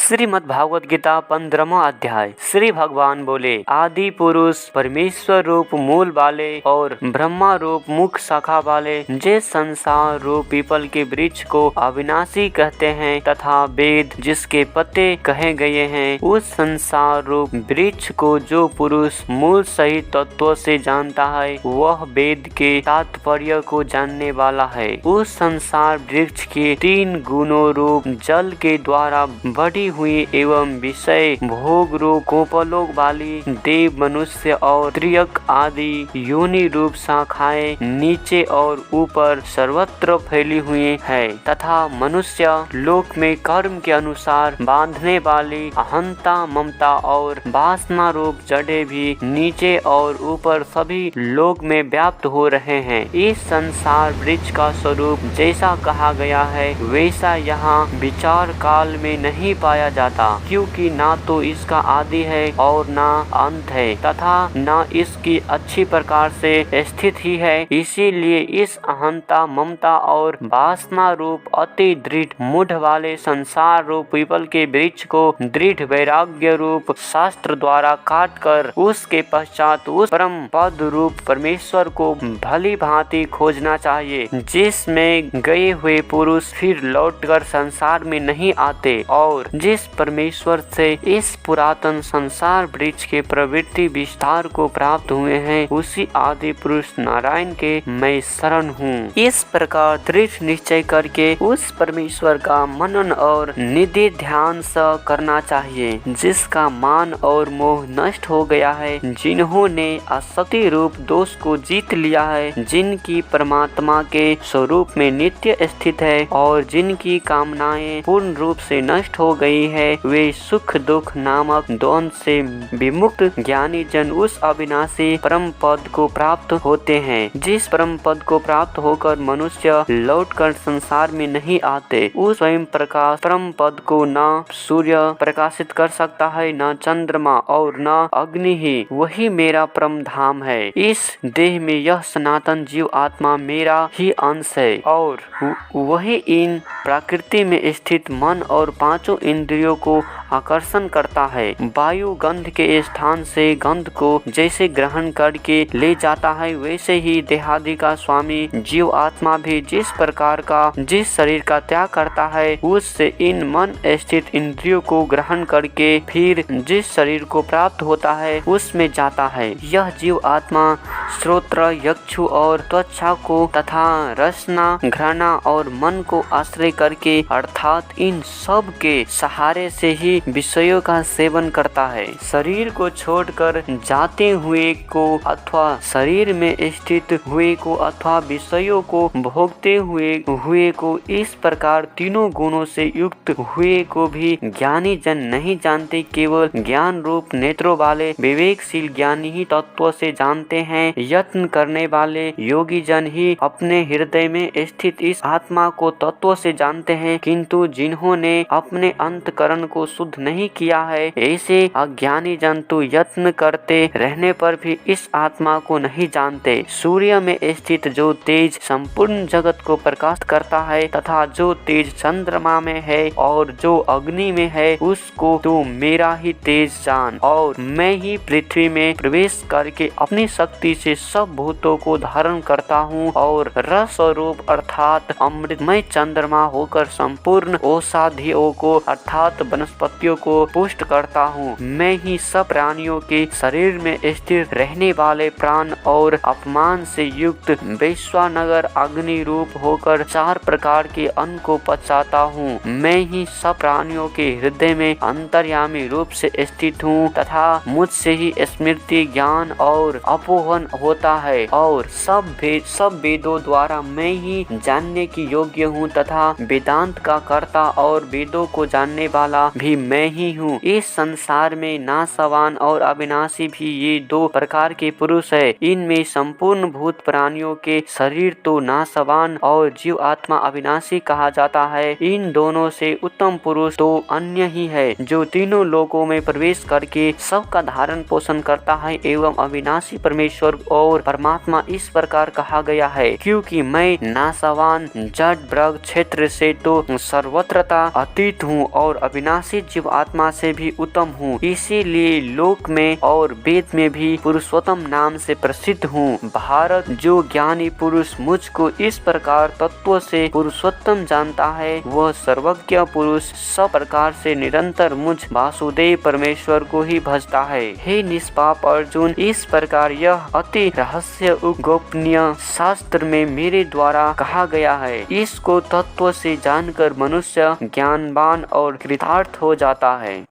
श्रीमद् भागवत गीता 15वां अध्याय। श्री भगवान बोले, आदि पुरुष परमेश्वर रूप मूल वाले और ब्रह्मा रूप मुख शाखा वाले जे संसार रूप पीपल के वृक्ष को अविनाशी कहते हैं तथा वेद जिसके पत्ते कहे गए हैं, उस संसार रूप वृक्ष को जो पुरुष मूल सहित तत्व से जानता है वह वेद के तात्पर्य को जानने वाला है। उस संसार वृक्ष के 3 गुणों रूप जल के द्वारा बढ़ी हुई एवं विषय भोग रूप कोपलों वाली देव मनुष्य और त्रियक आदि योनि रूप शाखाएं नीचे और ऊपर सर्वत्र फैली हुई है तथा मनुष्य लोक में कर्म के अनुसार बांधने वाली अहंता ममता और वासना रूप जड़े भी नीचे और ऊपर सभी लोक में व्याप्त हो रहे हैं। इस संसार वृक्ष का स्वरूप जैसा कहा गया है वैसा यहाँ विचार काल में नहीं पाया जाता, क्योंकि ना तो इसका आदि है और ना अंत है तथा ना इसकी अच्छी प्रकार से स्थित ही है। इसीलिए इस अहंता ममता और वासना रूप अति दृढ़ मूढ़ वाले संसार रूप पीपल के वृक्ष को दृढ़ वैराग्य रूप शास्त्र द्वारा काट कर उसके पश्चात उस परम पद रूप परमेश्वर को भली भांति खोजना चाहिए, जिसमें गए हुए पुरुष फिर लौटकर संसार में नहीं आते और जिस परमेश्वर से इस पुरातन संसार वृक्ष के प्रवृत्ति विस्तार को प्राप्त हुए हैं उसी आदि पुरुष नारायण के मैं शरण हूँ। इस प्रकार दृढ़ निश्चय करके उस परमेश्वर का मनन और निधि ध्यान से करना चाहिए, जिसका मान और मोह नष्ट हो गया है, जिन्होंने आसक्ति रूप दोष को जीत लिया है, जिनकी परमात्मा के स्वरूप में नित्य स्थित है और जिनकी कामनाएं पूर्ण रूप से नष्ट हो गई है, वे सुख दुख नामक द्वंद से विमुक्त ज्ञानी जन उस अविनाशी परम पद को प्राप्त होते हैं। जिस परम पद को प्राप्त होकर मनुष्य लौटकर संसार में नहीं आते, उस स्वयं प्रकाश परम पद को न सूर्य प्रकाशित कर सकता है, न चंद्रमा और न अग्नि ही, वही मेरा परम धाम है। इस देह में यह सनातन जीव आत्मा मेरा ही अंश है और वही इन प्रकृति में स्थित मन और पांचों इंद्रियों को आकर्षण करता है। वायु गंध के स्थान से गंध को जैसे ग्रहण करके ले जाता है, वैसे ही देहादि का स्वामी जीव आत्मा भी जिस प्रकार का जिस शरीर का त्याग करता है उससे इन मन स्थित इंद्रियों को ग्रहण करके फिर जिस शरीर को प्राप्त होता है उसमें जाता है। यह जीव आत्मा श्रोत्र यक्षु और त्वचा को तथा रसना घृणा और मन को आश्रय करके अर्थात इन सब के सहारे से ही विषयों का सेवन करता है। शरीर को छोड़कर जाते हुए को अथवा शरीर में स्थित हुए को अथवा विषयों को भोगते हुए को, इस प्रकार तीनों गुणों से युक्त हुए को भी ज्ञानी जन नहीं जानते। केवल ज्ञान रूप नेत्रों वाले विवेकशील ज्ञानी ही तत्व से जानते हैं। यत्न करने वाले योगी जन ही अपने हृदय में स्थित इस आत्मा को तत्व से जानते हैं, किंतु जिन्होंने अपने अंतकरण को शुद्ध नहीं किया है ऐसे अज्ञानी जन तो यत्न करते रहने पर भी इस आत्मा को नहीं जानते। सूर्य में स्थित जो तेज संपूर्ण जगत को प्रकाश करता है तथा जो तेज चंद्रमा में है और जो अग्नि में है, उसको तो मेरा ही तेज जान और मैं ही पृथ्वी में प्रवेश करके अपनी शक्ति से सब भूतों को धारण करता हूँ और रस रूप अर्थात अमृतमय चंद्रमा होकर संपूर्ण औषधियों को अर्थात वनस्पतियों को पुष्ट करता हूँ। मैं ही सब प्राणियों के शरीर में स्थिर रहने वाले प्राण और अपमान से युक्त वैश्वानगर अग्नि रूप होकर 4 प्रकार के अन्न को पचाता हूँ। मैं ही सब प्राणियों के हृदय में अंतर्यामी रूप से स्थित हूँ तथा मुझसे ही स्मृति ज्ञान और अपोहन होता है और सब वेदों द्वारा मैं ही जानने की योग्य हूँ तथा वेदांत का कर्ता और वेदों को जानने वाला भी मैं ही हूँ। इस संसार में नाशवान और अविनाशी भी ये 2 प्रकार के पुरुष है। इनमें संपूर्ण भूत प्राणियों के शरीर तो नाशवान और जीव आत्मा अविनाशी कहा जाता है। इन दोनों से उत्तम पुरुष तो अन्य ही है, जो तीनों लोकों में प्रवेश करके सबका धारण पोषण करता है एवं अविनाशी परमेश्वर और परमात्मा इस प्रकार कहा गया है, क्योंकि मैं नाशवान जड़ वर्ग क्षेत्र से तो सर्वत्रता अतीत हूँ और अविनाशी शिव आत्मा से भी उत्तम हूँ, इसीलिए लोक में और वेद में भी पुरुषोत्तम नाम से प्रसिद्ध हूँ। भारत, जो ज्ञानी पुरुष मुझको इस प्रकार तत्व से पुरुषोत्तम जानता है, वह सर्वज्ञ पुरुष सब प्रकार से निरंतर मुझ वासुदेव परमेश्वर को ही भजता है। हे निष्पाप अर्जुन, इस प्रकार यह अति रहस्य गोपनीय शास्त्र में मेरे द्वारा कहा गया है। इसको तत्व से जानकर मनुष्य ज्ञानवान और कृतार्थ हो जाता है।